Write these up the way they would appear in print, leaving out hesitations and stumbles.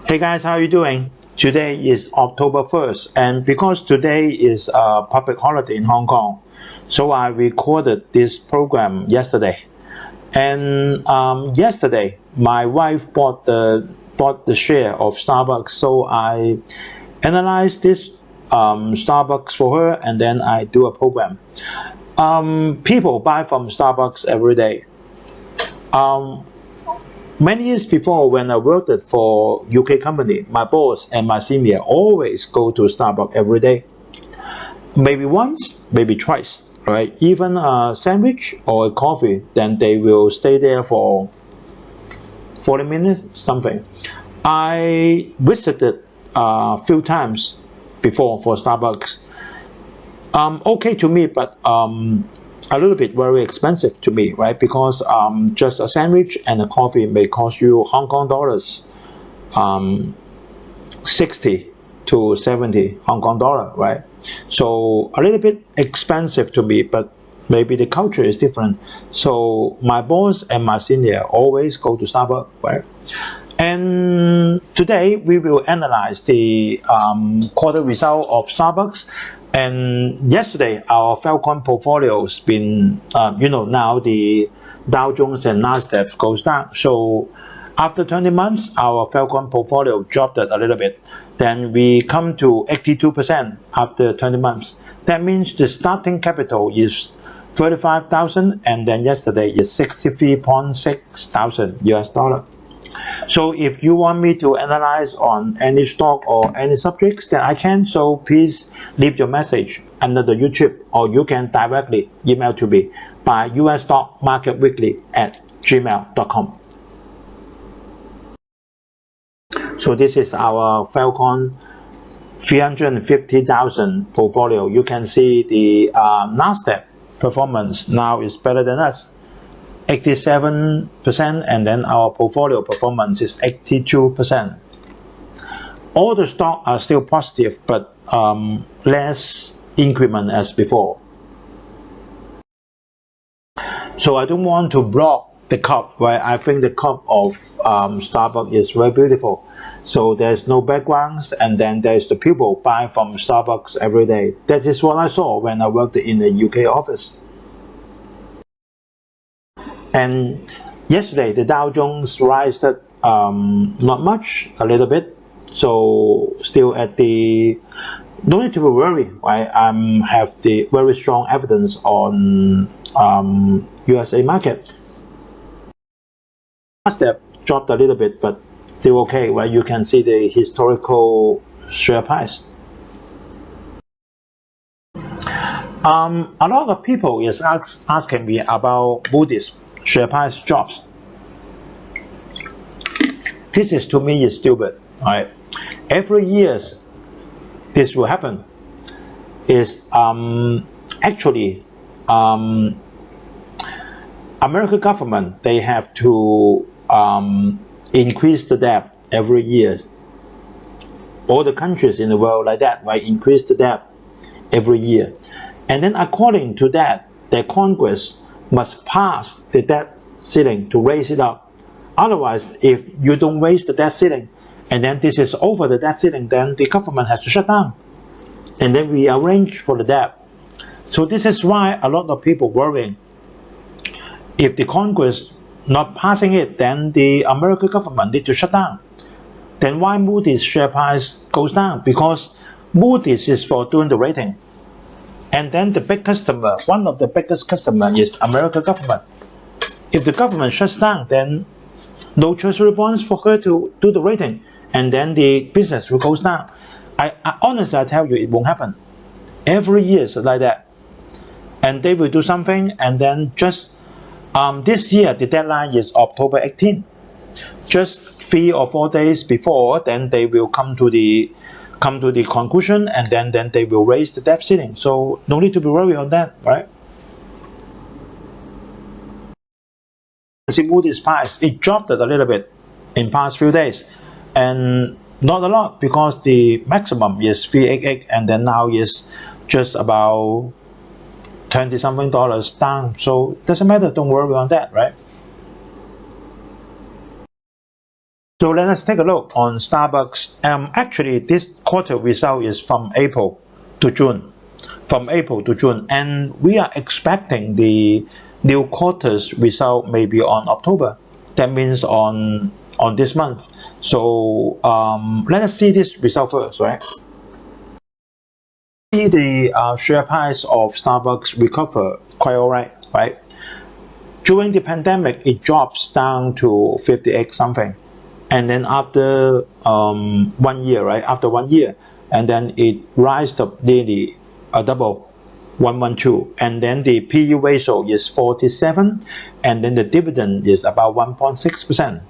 Hey guys, how are you doing? Today is October 1st, and because today is a public holiday in Hong Kong, so I recorded this program yesterday. And yesterday, my wife bought the share of Starbucks, so I analyzed this Starbucks for her, and then I do a program. People buy from Starbucks every day. Many years before, when I worked for UK company, my boss and my senior always go to Starbucks every day. Maybe once, maybe twice, right? Even a sandwich or a coffee, then they will stay there for 40 minutes, something. I visited a few times before for Starbucks. Okay to me, but a little bit very expensive to me, right? Because just a sandwich and a coffee may cost you Hong Kong dollars, 60 to 70 Hong Kong dollar, right? So a little bit expensive to me, but maybe the culture is different. So my boss and my senior always go to Starbucks, right? And today we will analyze the quarter result of Starbucks. And yesterday our Falcon portfolio's been, now the Dow Jones and Nasdaq goes down. So after 20 months, our Falcon portfolio dropped it a little bit. Then we come to 82% after 20 months. That means the starting capital is 35,000, and then yesterday is 63.6 thousand US dollar. So if you want me to analyze on any stock or any subjects, then I can. So please leave your message under the YouTube, or you can directly email to me by usstockmarketweekly@gmail.com. So this is our Falcon 350,000 portfolio. You can see the Nasdaq performance now is better than us, 87%, and then our portfolio performance is 82%. All the stocks are still positive, but less increment as before. So I don't want to block the cup, right? I think the cup of Starbucks is very beautiful. So there's no backgrounds, and then there's the people buying from Starbucks every day. That is what I saw when I worked in the UK office. And yesterday the Dow Jones rised not much, a little bit. So still at the, no need to be worried, right? I have the very strong evidence on USA market. Nasdaq dropped a little bit, but still okay, right? You can see the historical share price. A lot of people is asking me about Moody's share price drops. This is, to me, is stupid, right? Every year this will happen. Is actually American government, they have to increase the debt every year. All the countries in the world like that, right? Increase the debt every year. And then according to that, the Congress must pass the debt ceiling to raise it up. Otherwise, if you don't raise the debt ceiling, and then this is over the debt ceiling, then the government has to shut down. And then we arrange for the debt. So this is why a lot of people worrying. If the Congress not passing it, then the American government need to shut down. Then why Moody's share price goes down? Because Moody's is for doing the rating. And then the big customer, one of the biggest customer is American government. If the government shuts down, then no treasury bonds for her to do the rating, and then the business will go down. I honestly, I tell you, it won't happen. Every year is like that. And they will do something, and then just this year the deadline is October 18. Just 3 or 4 days before, then they will come to the conclusion, and then they will raise the debt ceiling. So no need to be worried on that, right? See Moody's price, it dropped it a little bit in past few days, and not a lot, because the maximum is 388, and then now is just about 20 something dollars down. So doesn't matter, don't worry on that, right? So let us take a look on Starbucks. Actually, this quarter result is from April to June. From April to June. And we are expecting the new quarter's result maybe on October. That means on this month. So let us see this result first, right? See the share price of Starbucks recover quite alright, right? During the pandemic, it drops down to 58 something. And then after 1 year, right? After 1 year, and then it rises up nearly a double, 112. And then the PE ratio is 47, and then the dividend is about 1.6%.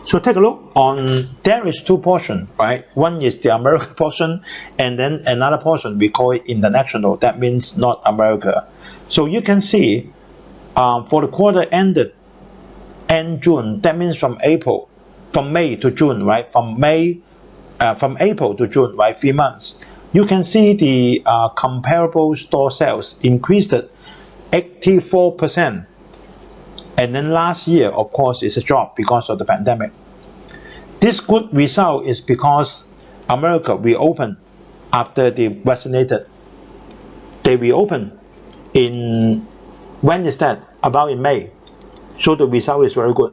So take a look on, there is two portions, right? One is the American portion, and then another portion, we call it international. That means not America. So you can see for the quarter ended end June, that means from May to June, right? From April to June, right? 3 months. You can see the comparable store sales increased 84%. And then last year, of course, is a drop because of the pandemic. This good result is because America reopened after they vaccinated. They reopened in, when is that? About in May. So the result is very good.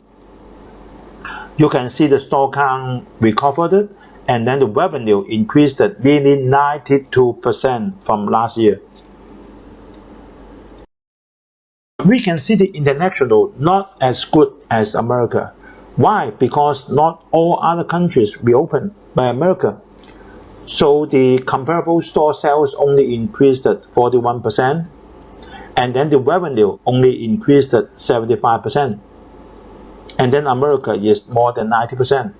You can see the store count recovered, and then the revenue increased nearly 92% from last year. We can see the international not as good as America. Why? Because not all other countries reopened by America. So the comparable store sales only increased 41%, and then the revenue only increased 75%. And then America is more than 90%.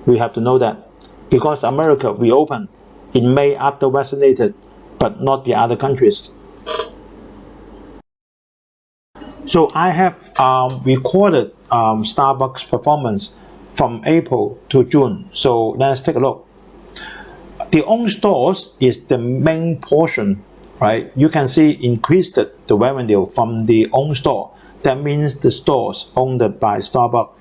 We have to know that. Because America reopened in May after vaccinated, but not the other countries. So I have recorded Starbucks performance from April to June. So let's take a look. The own stores is the main portion, right? You can see increased the revenue from the own store. That means the stores owned by Starbucks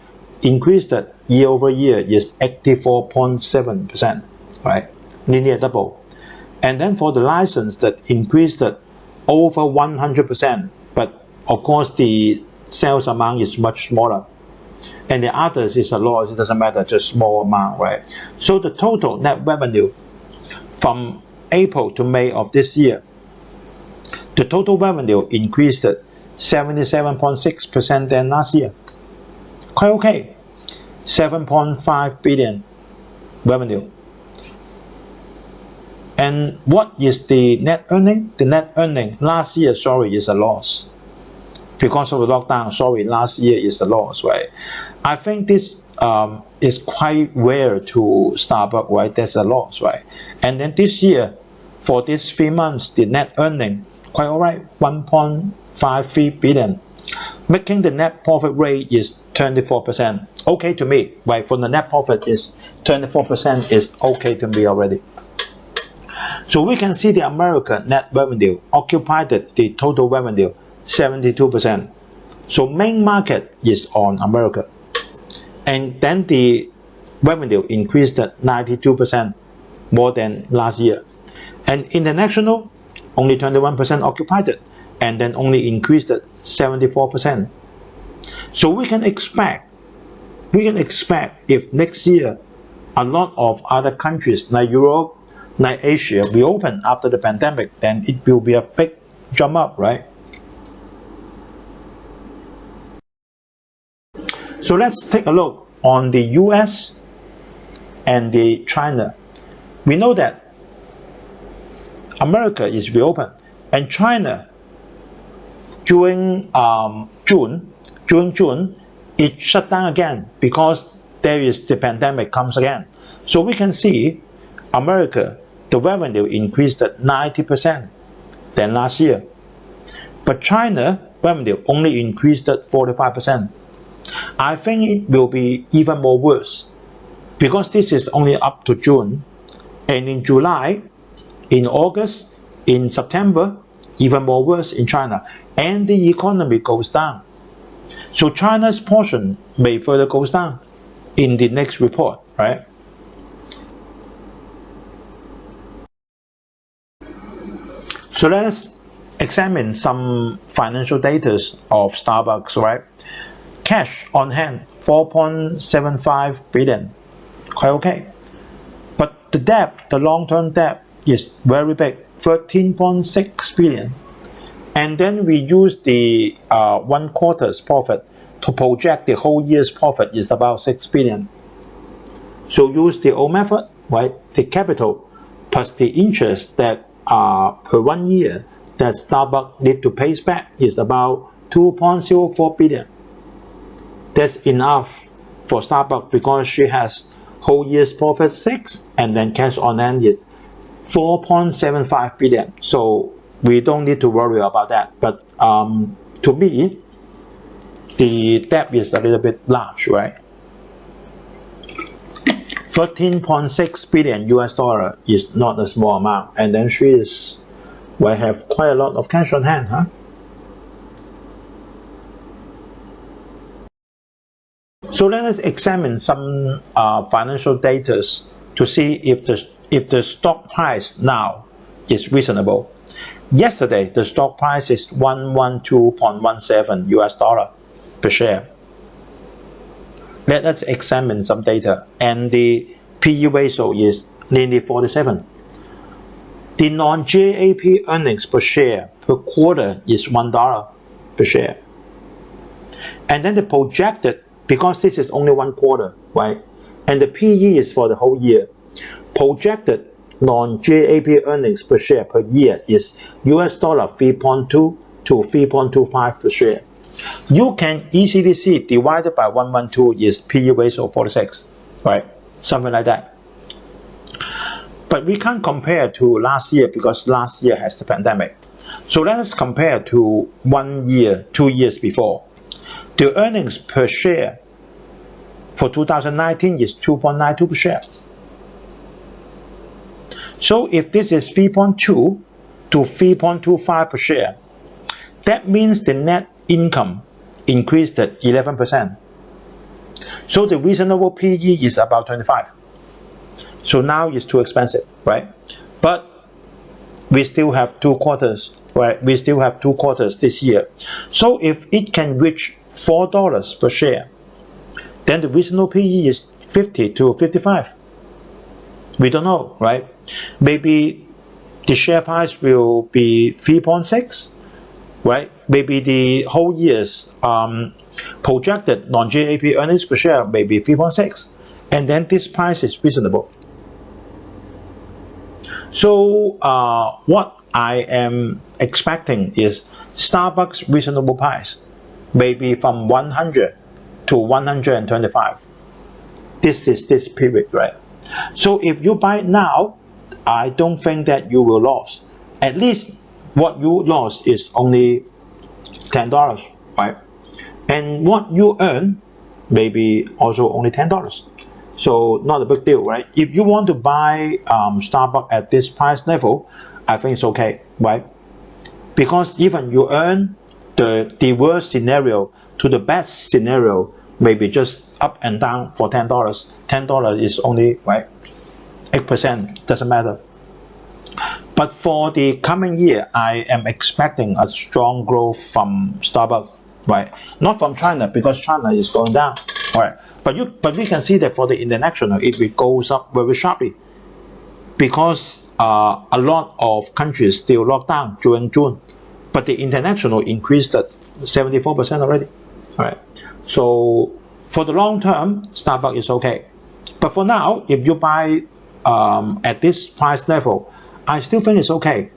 increased year over year is 84.7%, right? Nearly a double. And then for the license that increased over 100%, but of course the sales amount is much smaller. And the others is a loss, it doesn't matter, just small amount, right? So the total net revenue from April to May of this year, the total revenue increased 77.6% than last year. Quite okay. 7.5 billion revenue. And what is the net earning? The net earning last year, is a loss. Because of the lockdown, last year is a loss, right? I think this is quite rare to Starbucks, right? There's a loss, right? And then this year, for these 3 months, the net earning, quite alright, 1.53 billion. Making the net profit rate is 24%. Okay to me, right? For the net profit is 24% is okay to me already. So we can see the American net revenue occupied the total revenue 72%. So main market is on America. And then the revenue increased 92% more than last year. And international, only 21% occupied, and then only increased 74%. So we can expect if next year a lot of other countries like Europe, like Asia reopen after the pandemic, then it will be a big jump up, right? So let's take a look on the US and the China. We know that America is reopened, and China during June, it shut down again because there is the pandemic comes again. So we can see America, the revenue increased at 90% than last year. But China revenue only increased at 45%. I think it will be even more worse because this is only up to June, and in July, in August, in September, even more worse in China, and the economy goes down. So China's portion may further goes down in the next report, right? So let us examine some financial data of Starbucks, right? Cash on hand, 4.75 billion, quite okay. But the debt, the long-term debt is very big, 13.6 billion. And then we use the 1 quarter's profit to project the whole year's profit is about 6 billion. So use the old method, right? The capital plus the interest that per 1 year that Starbucks need to pay back is about 2.04 billion. That's enough for Starbucks because she has whole year's profit 6 and then cash on hand is 4.75 billion. So we don't need to worry about that. But to me, the debt is a little bit large, right? 13.6 billion US dollar is not a small amount, and then she will have quite a lot of cash on hand, huh? So let us examine some financial data to see if the stock price now is reasonable. Yesterday, the stock price is 112.17 US dollar per share. Let us examine some data, and the PE ratio is nearly 47. The non-GAAP earnings per share per quarter is $1 per share. And then the projected, because this is only 1 quarter, right? And the PE is for the whole year. Projected non-GAAP earnings per share per year is US dollar 3.2 to 3.25 per share. You can easily see divided by 112 is PE ratio 46, right? Something like that. But we can't compare to last year because last year has the pandemic. So let us compare to 1 year, 2 years before. The earnings per share for 2019 is 2.92 per share. So if this is 3.2 to 3.25 per share, that means the net income increased at 11%. So the reasonable PE is about 25. So now it's too expensive, right? But we still have 2 quarters, right? We still have 2 quarters this year. So if it can reach $4 per share, then the reasonable PE is 50 to 55. We don't know, right? Maybe the share price will be 3.6, right? Maybe the whole year's projected non-GAAP earnings per share may be 3.6, and then this price is reasonable. So what I am expecting is Starbucks reasonable price, maybe from 100 to 125. This is this period, right? So if you buy now, I don't think that you will lose. At least what you lost is only $10, right? And what you earn maybe also only $10. So not a big deal, right? If you want to buy Starbucks at this price level, I think it's okay, right? Because even you earn the worst scenario to the best scenario, maybe just up and down for $10. $10 is only, right, 8%, doesn't matter. But for the coming year, I am expecting a strong growth from Starbucks, right? Not from China, because China is going down, right? But we can see that for the international, it goes up very sharply, because a lot of countries still locked down during June, but the international increased at 74% already, right? So for the long term, Starbucks is okay. But for now, if you buy at this price level, I still think it's okay.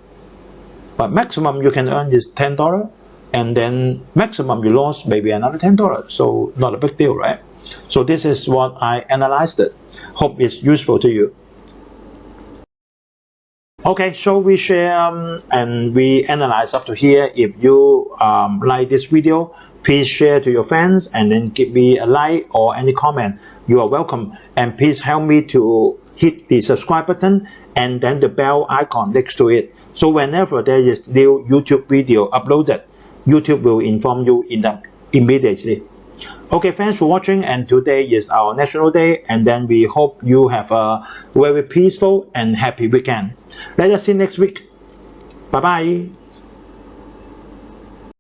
But maximum you can earn is $10, and then maximum you lost maybe another $10. So not a big deal, right? So this is what I analyzed it. Hope it's useful to you. Okay, so we share and we analyze up to here. If you like this video, please share to your friends and then give me a like or any comment. You are welcome. And please help me to hit the subscribe button and then the bell icon next to it. So whenever there is new YouTube video uploaded, YouTube will inform you immediately. Okay, thanks for watching, and today is our National Day, and then we hope you have a very peaceful and happy weekend. Let us see next week. Bye bye.